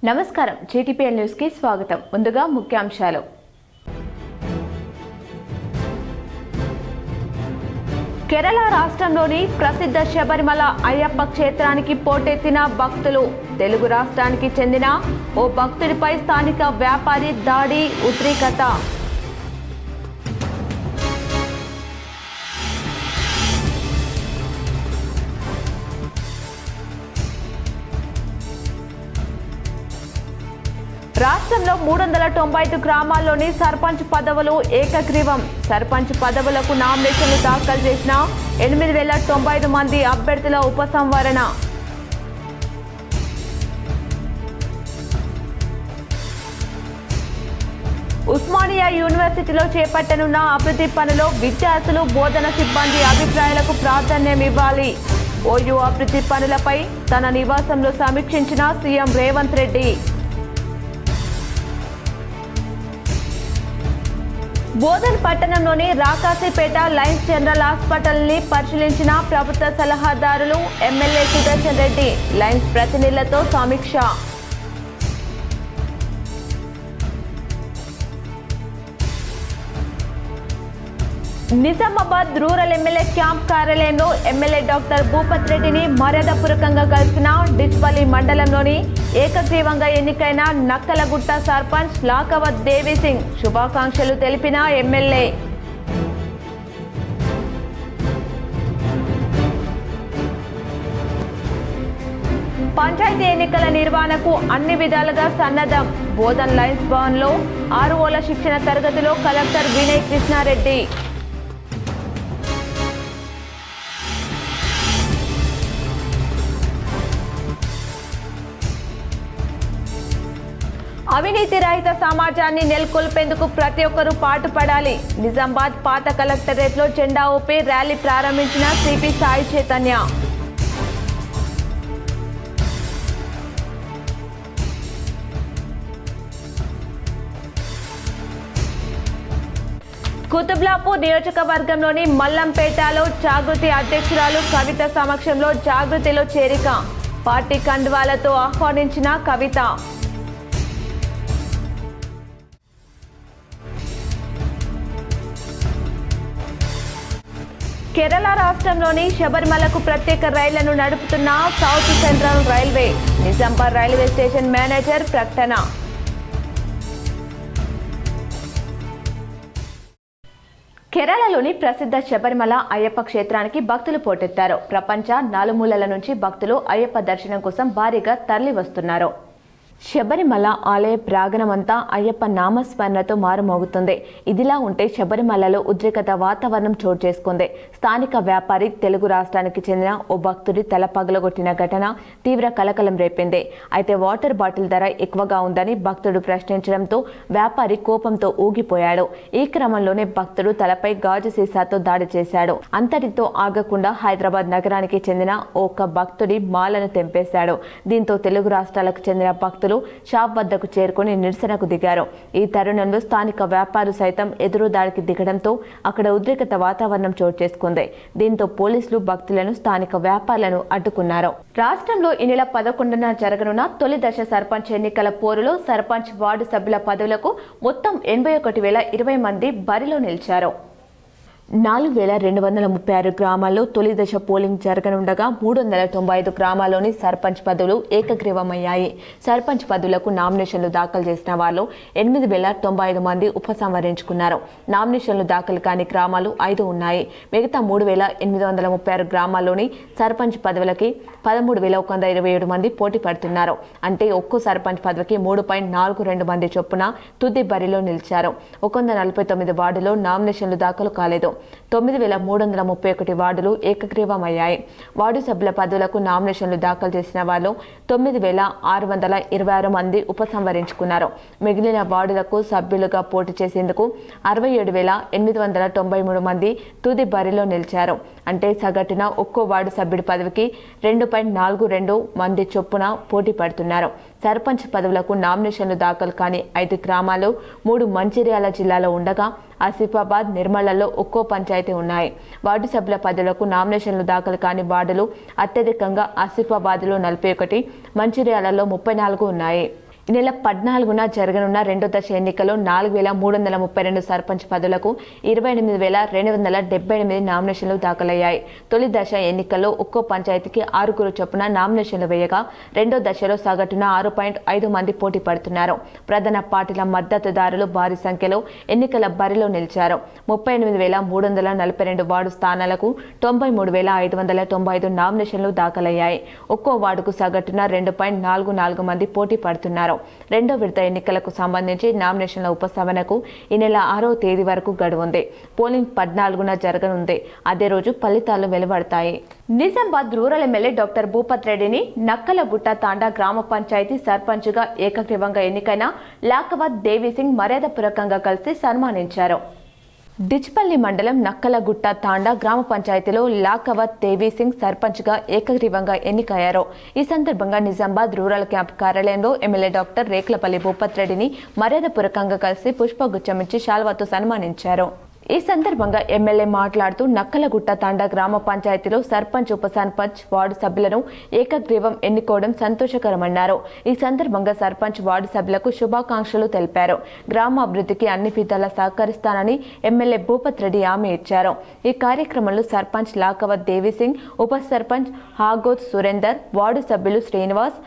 నమస్కారం GTPL news కి స్వాగతం. ముందుగా ముఖ్యాంశాలు. కేరళ రాష్ట్రంలోని ప్రసిద్ధ శబరిమల అయ్యప్ప క్షేత్రానికి పోటెత్తిన భక్తులు. తెలుగు రాష్ట్రానికి చెందిన ఓ భక్తుడిపై స్థానిక వ్యాపారి దాడి, ఉద్రిక్తత. రాష్ట్రంలో 395 గ్రామాల్లోని సర్పంచ్ పదవులు ఏకగ్రీవం. సర్పంచ్ పదవులకు నామినేషన్లు దాఖలు చేసిన 8095 మంది అభ్యర్థుల ఉపసంహరణ. ఉస్మానియా యూనివర్సిటీలో చేపట్టనున్న అభివృద్ధి పనులు విద్యార్థులు, బోధన సిబ్బంది అభిప్రాయాలకు ప్రాధాన్యం ఇవ్వాలి. ఓయూ అభివృద్ధి పనులపై తన నివాసంలో సమీక్షించిన సీఎం రేవంత్ రెడ్డి. బోధన్ పట్టణంలోని రాకాసిపేట లయన్స్ జనరల్ హాస్పిటల్ ని పరిశీలించిన ప్రభుత్వ సలహాదారులు, ఎమ్మెల్యే సుదర్శన్ రెడ్డి. లయన్స్ ప్రతినిధులతో సమీక్ష. నిజామాబాద్ రూరల్ ఎమ్మెల్యే క్యాంప్ కార్యాలయంలో ఎమ్మెల్యే డాక్టర్ భూపత్ రెడ్డిని మర్యాదపూర్వకంగా కలిసిన డిచ్పల్లి మండలంలోని ఏకగ్రీవంగా ఎన్నికైన నక్కలగుట్ట సర్పంచ్ లాకవత్ దేవిసింగ్. శుభాకాంక్షలు తెలిపిన ఎమ్మెల్యే. పంచాయతీ ఎన్నికల నిర్వహణకు అన్ని విధాలుగా సన్నద్ధం. బోధన్ లయన్స్ భవన్ లో ఆర్ఓల శిక్షణ తరగతిలో కలెక్టర్ వినయ్ కృష్ణారెడ్డి. అవినీతి రహిత సమాజాన్ని నెలకొల్పేందుకు ప్రతి ఒక్కరూ పాటుపడాలి. నిజామాబాద్ పాత కలెక్టరేట్ లో జెండా ఊపి ర్యాలీ ప్రారంభించిన సిపి సాయి చైతన్య. కుతుబ్లాపూర్ నియోజకవర్గంలోని మల్లంపేటలో జాగృతి అధ్యక్షురాలు కవిత సమక్షంలో జాగృతిలో చేరిక. పార్టీ కండువాలతో ఆహ్వానించిన కవిత. కేరళ రాష్ట్రంలోని శబరిమలకు ప్రత్యేక రైళ్లను నడుపుతున్న south central railway. Nizamabad railway station manager ప్రకటన. కేరళలోని ప్రసిద్ధ శబరిమల అయ్యప్ప క్షేత్రానికి భక్తులు పోటెత్తారు. ప్రపంచ నలుమూలల నుంచి భక్తులు అయ్యప్ప దర్శనం కోసం భారీగా తరలి వస్తున్నారు. శబరిమల ఆలయ ప్రాంగణమంతా అయ్యప్ప నామస్మరణతో మారుమోగుతుంది. ఇదిలా ఉంటే శబరిమలలో ఉద్రిక్తత వాతావరణం చోటు చేసుకుంది. స్థానిక వ్యాపారి తెలుగు రాష్ట్రానికి చెందిన ఓ భక్తుడి తల పగలగొట్టిన ఘటన తీవ్ర కలకలం రేపింది. అయితే వాటర్ బాటిల్ ధర ఎక్కువగా ఉందని భక్తుడు ప్రశ్నించడంతో వ్యాపారి కోపంతో ఊగిపోయాడు. ఈ క్రమంలోనే భక్తుడు తలపై గాజు సీసాతో దాడి చేశాడు. అంతటితో ఆగకుండా హైదరాబాద్ నగరానికి చెందిన ఒక భక్తుడి మాలను తెంపేశాడు. దీంతో తెలుగు రాష్ట్రాలకు చెందిన భక్తులు షాప్ వద్దకు చేరుకుని నిరసనకు దిగారు. ఈ తరుణంలో స్థానిక వ్యాపారులు సైతం ఎదురు దాడికి దిగడంతో అక్కడ ఉద్రిక్తత వాతావరణం చోటు చేసుకుంది. దీంతో పోలీసులు భక్తులను, స్థానిక వ్యాపారులను అడ్డుకున్నారు. రాష్ట్రంలో ఈ నెల 11న జరగనున్న తొలి దశ సర్పంచ్ ఎన్నికల పోరులో సర్పంచ్, వార్డు సభ్యుల పదవులకు మొత్తం 81,020 మంది బరిలో నిలిచారు. 4,236 గ్రామాల్లో తొలి దశ పోలింగ్ జరగనుండగా 395 గ్రామాల్లోని సర్పంచ్ పదవులు ఏకగ్రీవమయ్యాయి. సర్పంచ్ పదవులకు నామినేషన్లు దాఖలు చేసిన వారిలో 8,095 మంది ఉపసంహరించుకున్నారు. నామినేషన్లు దాఖలు కాని గ్రామాలు 5 ఉన్నాయి. మిగతా 3,836 గ్రామాల్లోని సర్పంచ్ పదవులకి 13,127 మంది పోటీ పడుతున్నారు. అంటే ఒక్కో సర్పంచ్ పదవికి 3.42 మంది చొప్పున తుది బరిలో నిలిచారు. 149 వార్డులో నామినేషన్లు దాఖలు కాలేదు. 9,331 వార్డులు ఏకగ్రీవమయ్యాయి. వార్డు సభ్యుల పదవులకు నామినేషన్లు దాఖలు చేసిన వారిలో 9,626 మంది ఉపసంహరించుకున్నారు. మిగిలిన వార్డులకు సభ్యులుగా పోటీ చేసేందుకు 67,893 మంది తుది బరిలో నిలిచారు. అంటే సగటున ఒక్కో వార్డు సభ్యుడి పదవికి 2.42 మంది చొప్పున పోటీ పడుతున్నారు. సర్పంచ్ పదవులకు నామినేషన్లు దాఖలు కాని 5 గ్రామాలు 3 మంచిర్యాల జిల్లాలో ఉండగా ఆసిఫాబాద్, నిర్మలలో ఒక్కో పంచాయతీ ఉన్నాయి. వార్డు సభ్యుల పదవులకు నామినేషన్లు దాఖలు కాని వార్డులు అత్యధికంగా ఆసిఫాబాద్లో 41, మంచిర్యాలలో 34 ఉన్నాయి. ఈ నెల 14న జరగనున్న రెండో దశ ఎన్నికల్లో 4,332 సర్పంచ్ పదవులకు 28,278 నామినేషన్లు దాఖలయ్యాయి. తొలి దశ ఎన్నికల్లో ఒక్కో పంచాయతీకి 6 చొప్పున నామినేషన్లు వేయగా రెండో దశలో సగటున 6.5 మంది పోటీ పడుతున్నారు. ప్రధాన పార్టీల మద్దతుదారులు భారీ సంఖ్యలో ఎన్నికల బరిలో నిలిచారు. 38,342 వార్డు స్థానాలకు 93,595 నామినేషన్లు దాఖలయ్యాయి. ఒక్కో వార్డుకు సగటున 2.44 మంది పోటీ పడుతున్నారు. రెండో విడత ఎన్నికలకు సంబంధించి నామినేషన్ల ఉపసంహరణకు ఈ నెల 6వ తేదీ వరకు గడువుంది. పోలింగ్ 14న జరగనుంది. అదే రోజు ఫలితాలు వెలువడతాయి. Nizamabad rural MLA doctor Bhupat రెడ్డిని నక్కలగుట్ట తాండా గ్రామ పంచాయతీ సర్పంచ్గా ఏకగ్రీవంగా ఎన్నికైన లాకవత్ దేవీసింగ్ మర్యాదపూర్వకంగా కలిసి సన్మానించారు. డిచ్పల్లి మండలం నక్కలగుట్ట తాండా గ్రామ పంచాయతీలో లాకవత్ దేవీసింగ్ సర్పంచ్గా ఏకగ్రీవంగా ఎన్నికయ్యారు. ఈ సందర్భంగా నిజామాబాద్ రూరల్ క్యాంప్ కార్యాలయంలో ఎమ్మెల్యే డాక్టర్ రేక్లపల్లి భూపత్ రెడ్డిని మర్యాదపూర్వకంగా కలిసి పుష్పగుచ్చమిచ్చి శాల్వాతో సన్మానించారు. ఈ సందర్భంగా ఎమ్మెల్యే మాట్లాడుతూ నక్కలగుట్ట తాండా గ్రామ పంచాయతీలో సర్పంచ్ ఉప సర్పంచ్ వార్డు సభ్యులను ఏకగ్రీవం ఎన్నుకోవడం సంతోషకరమన్నారు. ఈ సందర్భంగా సర్పంచ్ వార్డు సభ్యులకు శుభాకాంక్షలు తెలిపారు. గ్రామ అభివృద్ధికి అన్ని విధాలా సహకరిస్తానని ఎమ్మెల్యే భూపత్ రెడ్డి హామీ ఇచ్చారు. ఈ కార్యక్రమంలో సర్పంచ్ లాకవత్ దేవీసింగ్, ఉప సర్పంచ్ హాగోత్ సురేందర్, వార్డు సభ్యులు శ్రీనివాస్,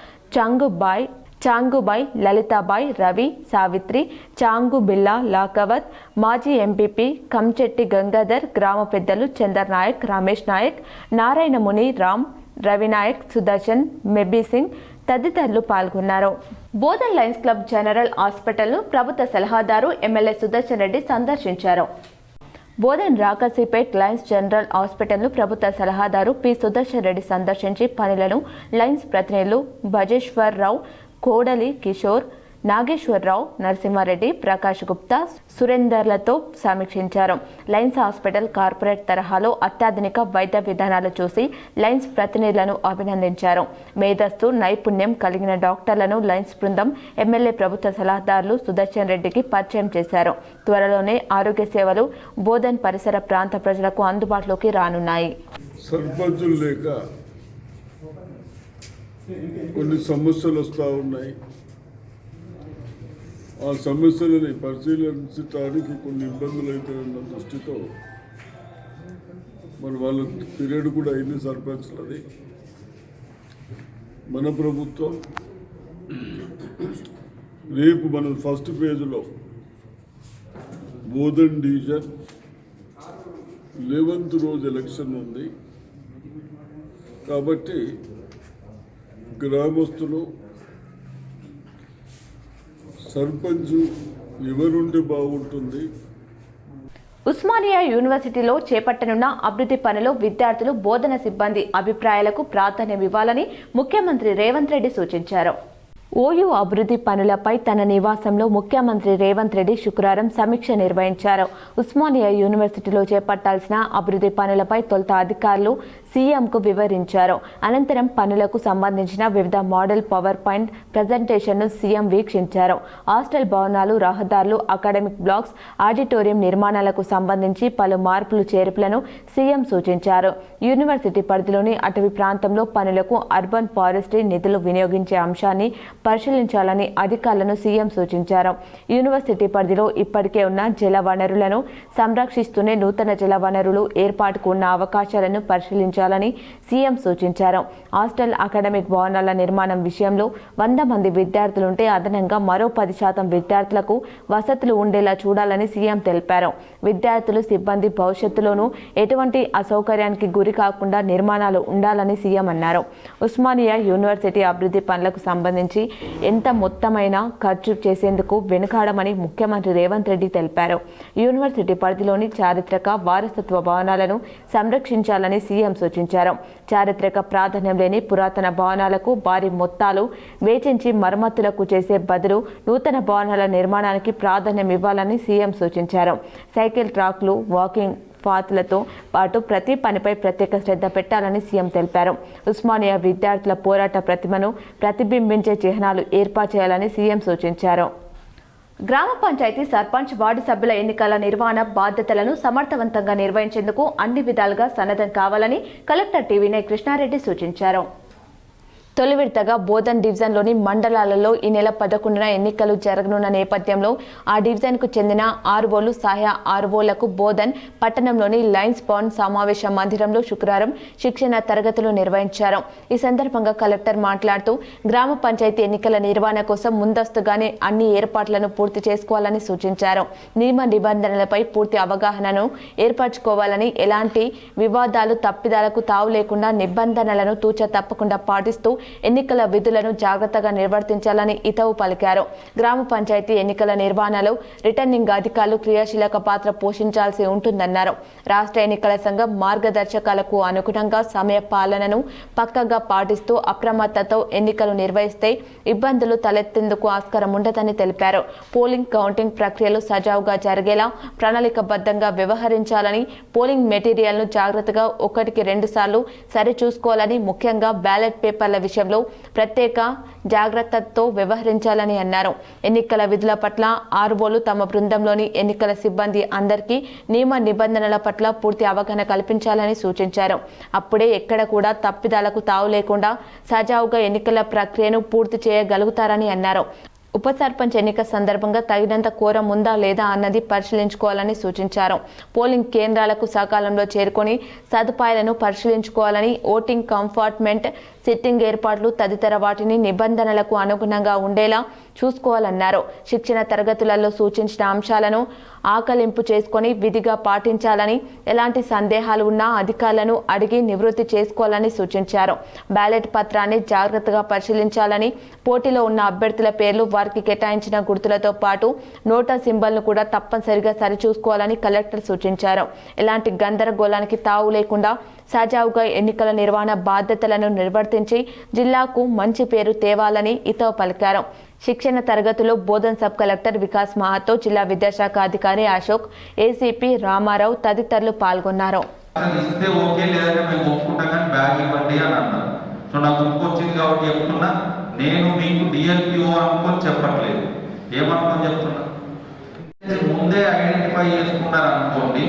చాంగుబాయ్, లలితాబాయ్, రవి, సావిత్రి, చాంగు బిల్లా, లాకవత్, మాజీ ఎంపీపీ కంచెట్టి గంగాధర్, గ్రామ పెద్దలు చందర్ నాయక్, రమేష్ నాయక్, నారాయణముని, రామ్, రవినాయక్, సుదర్శన్, మెబీ సింగ్ తదితరులు పాల్గొన్నారు. బోధన్ లయన్స్ క్లబ్ జనరల్ హాస్పిటల్ను ప్రభుత్వ సలహాదారు ఎమ్మెల్యే సుదర్శన్ రెడ్డి సందర్శించారు. బోధన్ రాకసీపేట్ లయన్స్ జనరల్ హాస్పిటల్ను ప్రభుత్వ సలహాదారు పి సుదర్శన్ రెడ్డి సందర్శించి పనులను లయన్స్ ప్రతినిధులు భజేశ్వరరావు, కోడలి కిషోర్, నాగేశ్వరరావు, నరసింహారెడ్డి, ప్రకాష్ గుప్తా, సురేందర్లతో సమీక్షించారు. లయన్స్ హాస్పిటల్ కార్పొరేట్ తరహాలో అత్యాధునిక వైద్య విధానాలు చూసి లయన్స్ ప్రతినిధులను అభినందించారు. మేధస్సు, నైపుణ్యం కలిగిన డాక్టర్లను లయన్స్ బృందం ఎమ్మెల్యే ప్రభుత్వ సలహాదారులు సుదర్శన్ రెడ్డికి పరిచయం చేశారు. త్వరలోనే ఆరోగ్య సేవలు బోధన్ పరిసర ప్రాంత ప్రజలకు అందుబాటులోకి రానున్నాయి. సర్పంచులు లేక కొన్ని సమస్యలు వస్తూ ఉన్నాయి. ఆ సమస్యలని పరిశీలించడానికి కొన్ని ఇబ్బందులు అయితే ఉన్న దృష్టితో వాళ్ళ పీరియడ్ కూడా అయింది సర్పంచ్లది. మన ప్రభుత్వం రేపు మన ఫస్ట్ పేజ్లో బోధన్ డివిజన్ 11th రోజు ఎలక్షన్ ఉంది. కాబట్టి గ్రామస్తులు సర్పంచ్ ఎవరుంటే బాగుంటుంది. ఉస్మానియా యూనివర్సిటీలో చేపట్టనున్న అభివృద్ధి పనులు విద్యార్థులు, బోధన సిబ్బంది అభిప్రాయాలకు ప్రాధాన్యం ఇవ్వాలని ముఖ్యమంత్రి రేవంత్ రెడ్డి సూచించారు. ఓయూ అభివృద్ధి పనులపై తన నివాసంలో ముఖ్యమంత్రి రేవంత్ రెడ్డి శుక్రవారం సమీక్ష నిర్వహించారు. ఉస్మానియా యూనివర్సిటీలో చేపట్టాల్సిన అభివృద్ధి పనులపై తొలుత అధికారులు సీఎంకు వివరించారు. అనంతరం పనులకు సంబంధించిన వివిధ మోడల్ పవర్ పాయింట్ ప్రజెంటేషన్ను సీఎం వీక్షించారు. హాస్టల్ భవనాలు, రహదారులు, అకాడమిక్ బ్లాక్స్, ఆడిటోరియం నిర్మాణాలకు సంబంధించి పలు మార్పులు చేర్పులను సీఎం సూచించారు. యూనివర్సిటీ పరిధిలోని అటవీ ప్రాంతంలో పనులకు అర్బన్ ఫారెస్ట్రీ నిధులు వినియోగించే అంశాన్ని పరిశీలించాలని అధికారులను సీఎం సూచించారు. యూనివర్సిటీ పరిధిలో ఇప్పటికే ఉన్న జల వనరులను సంరక్షిస్తూనే నూతన జల వనరులు ఏర్పాటుకు ఉన్న అవకాశాలను పరిశీలించాలని సీఎం సూచించారు. హాస్టల్, అకాడమిక్ భవనాల నిర్మాణం విషయంలో 100 మంది విద్యార్థులుంటే అదనంగా మరో 10% విద్యార్థులకు వసతులు ఉండేలా చూడాలని సీఎం తెలిపారు. విద్యార్థులు, సిబ్బంది భవిష్యత్తులోనూ ఎటువంటి అసౌకర్యానికి గురి కాకుండా నిర్మాణాలు ఉండాలని సీఎం అన్నారు. ఉస్మానియా యూనివర్సిటీ అభివృద్ధి పనులకు సంబంధించి ఎంత మొత్తమైనా ఖర్చు చేసేందుకు వెనుకాడమని ముఖ్యమంత్రి రేవంత్ రెడ్డి తెలిపారు. యూనివర్సిటీ పరిధిలోని చారిత్రక వారసత్వ భవనాలను సంరక్షించాలని సీఎం సూచించారు. చారిత్రక ప్రాధాన్యం లేని పురాతన భవనాలకు భారీ మొత్తాలు వేచించి మరమ్మతులకు చేసే బదులు నూతన భవనాల నిర్మాణానికి ప్రాధాన్యం ఇవ్వాలని సీఎం సూచించారు. సైకిల్ ట్రాక్లు, వాకింగ్ పాత్లతో పాటు ప్రతి పనిపై ప్రత్యేక శ్రద్ధ పెట్టాలని సీఎం తెలిపారు. ఉస్మానియా విద్యార్థుల పోరాట ప్రతిమను ప్రతిబింబించే చిహ్నాలు ఏర్పాటు చేయాలని సీఎం సూచించారు. గ్రామ పంచాయతీ సర్పంచ్, వార్డు సభ్యుల ఎన్నికల నిర్వహణ బాధ్యతలను సమర్థవంతంగా నిర్వహించేందుకు అన్ని విధాలుగా సన్నద్ధం కావాలని కలెక్టర్ టీవీ కృష్ణారెడ్డి సూచించారు. తొలి విడతగా బోధన్ డివిజన్లోని మండలాలలో ఈ నెల 11న ఎన్నికలు జరగనున్న నేపథ్యంలో ఆ డివిజన్కు చెందిన ఆర్వోలు సహాయ ఆర్వోలకు బోధన్ పట్టణంలోని లయన్స్ పాండ్ సమావేశ మందిరంలో శుక్రవారం శిక్షణ తరగతులు నిర్వహించారు. ఈ సందర్భంగా కలెక్టర్ మాట్లాడుతూ గ్రామ పంచాయతీ ఎన్నికల నిర్వహణ కోసం ముందస్తుగానే అన్ని ఏర్పాట్లను పూర్తి చేసుకోవాలని సూచించారు. నియమ నిబంధనలపై పూర్తి అవగాహనను ఏర్పరచుకోవాలని, ఎలాంటి వివాదాలు తప్పిదాలకు తావు లేకుండా నిబంధనలను తూచ తప్పకుండా పాటిస్తూ ఎన్నికల విధులను జాగ్రత్తగా నిర్వర్తించాలని హితవు పలికారు. గ్రామ పంచాయతీ ఎన్నికల నిర్వహణలో రిటర్నింగ్ అధికారులు క్రియాశీలక పాత్ర పోషించాల్సి ఉంటుందన్నారు. రాష్ట్ర ఎన్నికల సంఘం మార్గదర్శకాలకు అనుగుణంగా సమయ పాలనను పక్కగా పాటిస్తూ అప్రమత్తతో ఎన్నికలు నిర్వహిస్తే ఇబ్బందులు తలెత్తేందుకు ఆస్కారం ఉండదని తెలిపారు. పోలింగ్ కౌంటింగ్ ప్రక్రియలు సజావుగా జరిగేలా ప్రణాళికబద్ధంగా వ్యవహరించాలని, పోలింగ్ మెటీరియల్ను జాగ్రత్తగా 1-2 సార్లు సరిచూసుకోవాలని, ముఖ్యంగా బ్యాలెట్ పేపర్ల విషయంలో ప్రత్యేక జాగ్రత్తతో వ్యవహరించాలని అన్నారు. ఎన్నికల విధుల పట్ల ఆర్వోలు తమ బృందంలోని ఎన్నికల సిబ్బంది అందరికీ నియమ నిబంధనల పట్ల పూర్తి అవగాహన కల్పించాలని సూచించారు. అప్పుడే ఎక్కడ కూడా తప్పిదాలకు తావు లేకుండా సజావుగా ఎన్నికల ప్రక్రియను పూర్తి చేయగలుగుతారని అన్నారు. ఉప సర్పంచ్ ఎన్నిక సందర్భంగా తగినంత కోరం ఉందా లేదా అన్నది పరిశీలించుకోవాలని సూచించారు. పోలింగ్ కేంద్రాలకు సకాలంలో చేరుకొని సదుపాయాలను పరిశీలించుకోవాలని, ఓటింగ్ కంపార్ట్మెంట్, సిట్టింగ్ ఏర్పాట్లు తదితర వాటిని నిబంధనలకు అనుగుణంగా ఉండేలా చూసుకోవాలన్నారు. శిక్షణ తరగతులలో సూచించిన అంశాలను ఆకలింపు చేసుకొని విధిగా పాటించాలని, ఎలాంటి సందేహాలు ఉన్నా అధికారులను అడిగి నివృత్తి చేసుకోవాలని సూచించారు. బ్యాలెట్ పత్రాన్ని జాగ్రత్తగా పరిశీలించాలని, పోటీలో ఉన్న అభ్యర్థుల పేర్లు, వారికి కేటాయించిన గుర్తులతో పాటు నోటా సింబల్ను కూడా తప్పనిసరిగా సరిచూసుకోవాలని కలెక్టర్ సూచించారు. ఎలాంటి గందరగోళానికి తావు లేకుండా సజావుగా ఎన్నికల నిర్వహణ బాధ్యతలను నిర్వర్తించి జిల్లాకు మంచి పేరు తేవాలని హితవు పలికారు. శిక్షణ తరగతిలో బోధన్ సబ్ కలెక్టర్ వికాస్ మహాతో, జిల్లా విద్యాశాఖ అధికారి అశోక్, ఏసీపీ రామారావు తదితరులు పాల్గొన్నారు. నేను మీకు డిఎల్పిఓ అనుకొని చెప్పట్లేదు, ఏమనుకొని చెప్తున్నా, ముందే ఐడెంటిఫై చేసుకున్నారు అనుకోండి,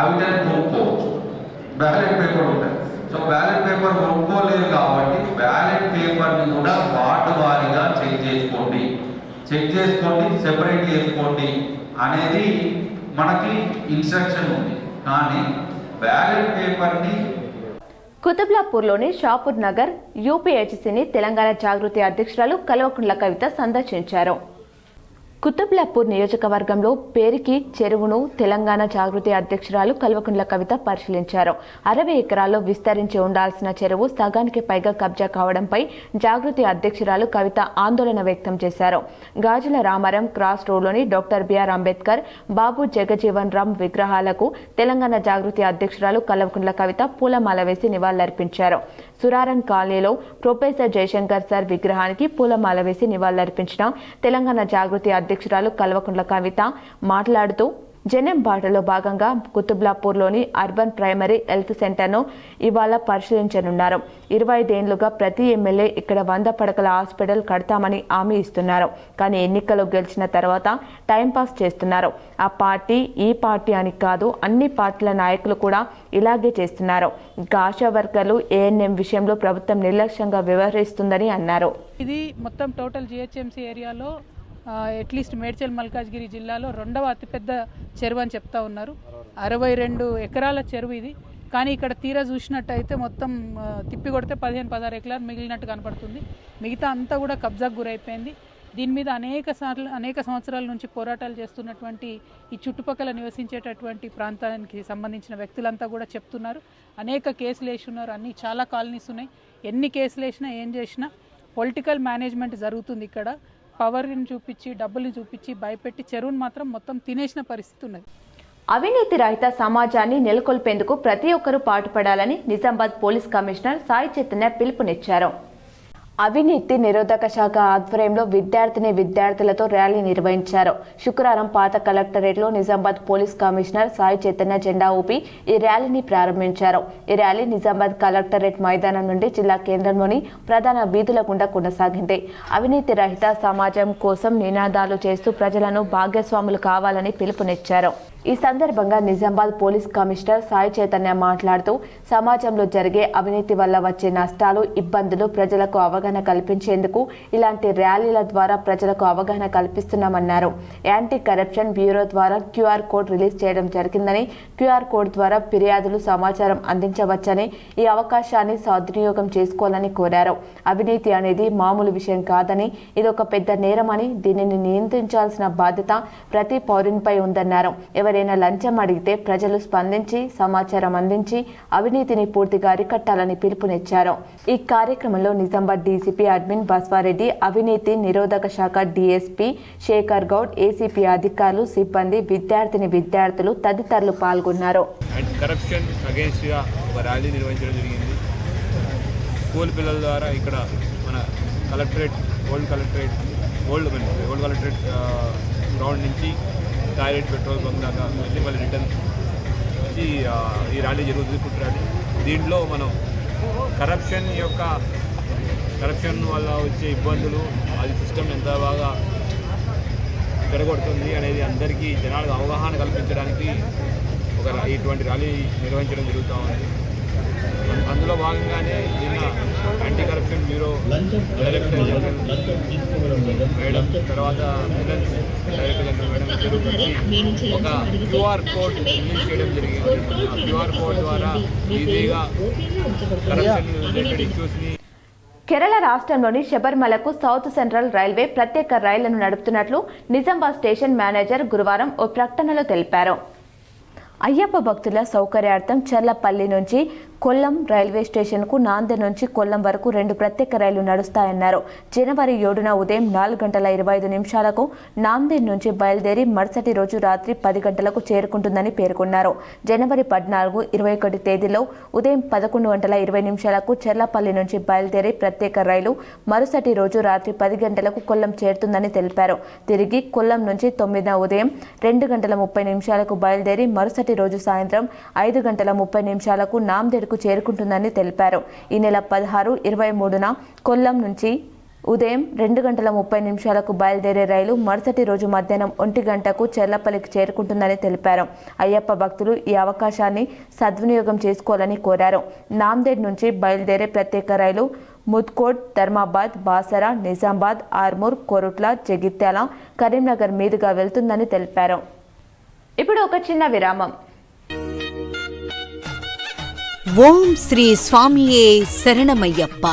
అవి కొనుక్కోవచ్చు. బ్యాలెట్ పేపర్ ఉంటాయి. సో బ్యాలెట్ పేపర్ కొనుక్కోలేదు కాబట్టి బ్యాలెట్ పేపర్ని కూడా వార్డు వారీగా చెక్ చేసుకోండి, సెపరేట్ చేసుకోండి అనేది మనకి ఇన్స్ట్రక్షన్ ఉంది. కానీ బ్యాలెట్ పేపర్ని కుతుబ్లాపూర్లోని షాపూర్ నగర్ యూపీహెచ్సీని తెలంగాణ జాగృతి అధ్యక్షురాలు కల్వకుంట్ల కవిత సందర్శించారు. కుతుబ్లాపూర్ నియోజకవర్గంలో పేరుకి చెరువును తెలంగాణ జాగృతి అధ్యక్షురాలు కల్వకుంట్ల కవిత పరిశీలించారు. 60 ఎకరాల్లో విస్తరించి ఉండాల్సిన చెరువు సగానికి పైగా కబ్జా కావడంపై జాగృతి అధ్యక్షురాలు కవిత ఆందోళన వ్యక్తం చేశారు. గాజుల రామారం క్రాస్ రోడ్లోని డాక్టర్ బిఆర్ అంబేద్కర్, బాబు జగజీవన్ రామ్ విగ్రహాలకు తెలంగాణ జాగృతి అధ్యక్షురాలు కల్వకుంట్ల కవిత పూలమాల వేసి నివాళులర్పించారు. సురారన్ కాలనీలో ప్రొఫెసర్ జయశంకర్ సార్ విగ్రహానికి పూలమాల వేసి నివాళులర్పించిన తెలంగాణ జాగృతి అధ్యక్షురాలు కల్వకుంట్ల కవిత మాట్లాడుతూ, జనం బాటలో భాగంగా కుతుబ్లాపూర్లోని అర్బన్ ప్రైమరీ హెల్త్ సెంటర్ను ఇవాళ పరిశీలించనున్నారు. 25 ఏళ్లుగా ప్రతి ఎమ్మెల్యే ఇక్కడ 100 పడకల హాస్పిటల్ కడతామని హామీ ఇస్తున్నారు. కానీ ఎన్నికలు గెలిచిన తర్వాత టైంపాస్ చేస్తున్నారు. ఆ పార్టీ ఈ పార్టీ అని కాదు, అన్ని పార్టీల నాయకులు కూడా ఇలాగే చేస్తున్నారు. ఆశా వర్కర్లు, ఏఎన్ఎం విషయంలో ప్రభుత్వం నిర్లక్ష్యంగా వ్యవహరిస్తుందని అన్నారు. ఇది మొత్తం టోటల్ జిహెచ్ఎంసీ ఏరియాలో అట్లీస్ట్ మేడ్చల్ మల్కాజ్గిరి జిల్లాలో 2వ అతిపెద్ద చెరువు అని చెప్తా ఉన్నారు. 62 ఎకరాల చెరువు ఇది. కానీ ఇక్కడ తీరా చూసినట్టయితే మొత్తం తిప్పి కొడితే 15-16 ఎకరాలు మిగిలినట్టు కనపడుతుంది. మిగతా అంతా కూడా కబ్జాకు గురైపోయింది. దీని మీద అనేక సంవత్సరాల నుంచి పోరాటాలు చేస్తున్నటువంటి ఈ చుట్టుపక్కల నివసించేటటువంటి ప్రాంతానికి సంబంధించిన వ్యక్తులంతా కూడా చెప్తున్నారు. అనేక కేసులు వేసున్నారు, అన్ని చాలా కాలనీస్ ఉన్నాయి. ఎన్ని కేసులు వేసినా ఏం చేసినా పొలిటికల్ మేనేజ్మెంట్ జరుగుతుంది. ఇక్కడ పవర్ని చూపించి, డబ్బుల్ని చూపించి భయపెట్టి చెరువును మాత్రం మొత్తం తినేసిన పరిస్థితి ఉన్నది. అవినీతి రహిత సమాజాన్ని నెలకొల్పేందుకు ప్రతి ఒక్కరూ పాటుపడాలని నిజామాబాద్ పోలీస్ కమిషనర్ సాయి చైతన్య పిలుపునిచ్చారు. అవినీతి నిరోధక శాఖ ఆధ్వర్యంలో విద్యార్థులతో ర్యాలీ నిర్వహించారు. శుక్రవారం పాత కలెక్టరేట్లో నిజామాబాద్ పోలీస్ కమిషనర్ సాయి చైతన్య జెండా ఊపి ఈ ర్యాలీని ప్రారంభించారు. ఈ ర్యాలీ నిజామాబాద్ కలెక్టరేట్ మైదానం నుండి జిల్లా కేంద్రంలోని ప్రధాన వీధుల గుండా కొనసాగింది. అవినీతి రహిత సమాజం కోసం నినాదాలు చేస్తూ ప్రజలను భాగస్వాములు కావాలని పిలుపునిచ్చారు. ఈ సందర్భంగా నిజామాబాద్ పోలీస్ కమిషనర్ సాయి చైతన్య మాట్లాడుతూ సమాజంలో జరిగే అవినీతి వల్ల వచ్చే నష్టాలు, ఇబ్బందులు ప్రజలకు అవగాహన కల్పించేందుకు ఇలాంటి ర్యాలీల ద్వారా ప్రజలకు అవగాహన కల్పిస్తున్నామన్నారు. యాంటీ కరప్షన్ బ్యూరో ద్వారా QR కోడ్ రిలీజ్ చేయడం జరిగిందని, QR కోడ్ ద్వారా ఫిర్యాదులు, సమాచారం అందించవచ్చని, ఈ అవకాశాన్ని సద్వినియోగం చేసుకోవాలని కోరారు. అవినీతి అనేది మామూలు విషయం కాదని, ఇదొక పెద్ద నేరమని, దీనిని నియంత్రించాల్సిన బాధ్యత ప్రతి పౌరునిపై ఉందన్నారు. ఎవరైనా లంచం అడిగితే ప్రజలు స్పందించి సమాచారం అందించి అవినీతిని పూర్తిగా అరికట్టాలని పిలుపునిచ్చారు. ఈ కార్యక్రమంలో నిజామాబాద్ డీసీపీ అడ్మిన్ బస్వారెడ్డి, అవినీతి నిరోధక శాఖ DSP శేఖర్ గౌడ్, ACP అధికారులు, సిబ్బంది, విద్యార్థులు తదితరులు పాల్గొన్నారు. కరప్షన్ అగేన్స్ట్ గా ఒక ర్యాలీ నిర్వహించడం జరిగింది. స్కూల్ పిల్లల ద్వారా ఇక్కడ మన ఓల్డ్ కలెక్టరేట్ గ్రౌండ్ నుంచి టాయిలెట్ పెట్రోల్ బంక్ దాకా వెళ్ళి మళ్ళీ రిటర్న్ వచ్చి ఈ ర్యాలీ జరుగుతుంది, ఫుడ్ ర్యాలీ. దీంట్లో మనం కరప్షన్ వల్ల వచ్చే ఇబ్బందులు, అది సిస్టమ్ ఎంత బాగా జరగొడుతుంది అనేది అందరికీ జనాలకు అవగాహన కల్పించడానికి ఇటువంటి ర్యాలీ నిర్వహించడం జరుగుతూ ఉంది. అందులో భాగంగానే నిన్న anti corruption bureau director general madam, తర్వాత విజిలెన్స్ డైరెక్టర్ జనరల్ మేడం ఇద్దరు కలిసి ఒక QR కోడ్ రిలీజ్ చేయడం జరిగింది. ఆ QR కోడ్ ద్వారా ఈజీగా కరప్షన్ రిలేటెడ్ ఇష్యూస్ని. కేరళ రాష్ట్రంలోని శబరిమలకు సౌత్ సెంట్రల్ రైల్వే ప్రత్యేక రైళ్లను నడుపుతున్నట్లు నిజామాబాద్ స్టేషన్ మేనేజర్ గురువారం ఓ ప్రకటనలో తెలిపారు. అయ్యప్ప భక్తుల సౌకర్యార్థం చర్లపల్లి నుంచి కొల్లం రైల్వే స్టేషన్కు, నాందేడ్ నుంచి కొల్లం వరకు 2 ప్రత్యేక రైళ్లు నడుస్తాయన్నారు. జనవరి 7న ఉదయం 4:25 నాందేడ్ నుంచి బయలుదేరి మరుసటి రోజు రాత్రి 10 గంటలకు చేరుకుంటుందని పేర్కొన్నారు. జనవరి 14, 21 తేదీలో ఉదయం 11:20 చర్లపల్లి నుంచి బయలుదేరి ప్రత్యేక రైలు మరుసటి రోజు రాత్రి 10 గంటలకు కొల్లం చేరుతుందని తెలిపారు. తిరిగి కొల్లం నుంచి 9న ఉదయం 2:30 బయలుదేరి మరుసటి రోజు సాయంత్రం 5:30 నాందేడ్ చేరుకుంటుందని తెలిపారు. ఈ నెల 16, 23న కొల్లం నుంచి ఉదయం 2:30 బయలుదేరే రైలు మరుసటి రోజు మధ్యాహ్నం 1 గంటకు చర్లపల్లికి చేరుకుంటుందని తెలిపారు. అయ్యప్ప భక్తులు ఈ అవకాశాన్ని సద్వినియోగం చేసుకోవాలని కోరారు. నాందేడ్ నుంచి బయలుదేరే ప్రత్యేక రైలు ముద్కోట్, ధర్మాబాద్, బాసరా, నిజామాబాద్, ఆర్మూర్, కొరుట్ల, జగిత్యాల, కరీంనగర్ మీదుగా వెళ్తుందని తెలిపారు. ఇప్పుడు ఒక చిన్న విరామం. ఓం శ్రీ స్వామియే శరణమయ్యప్ప.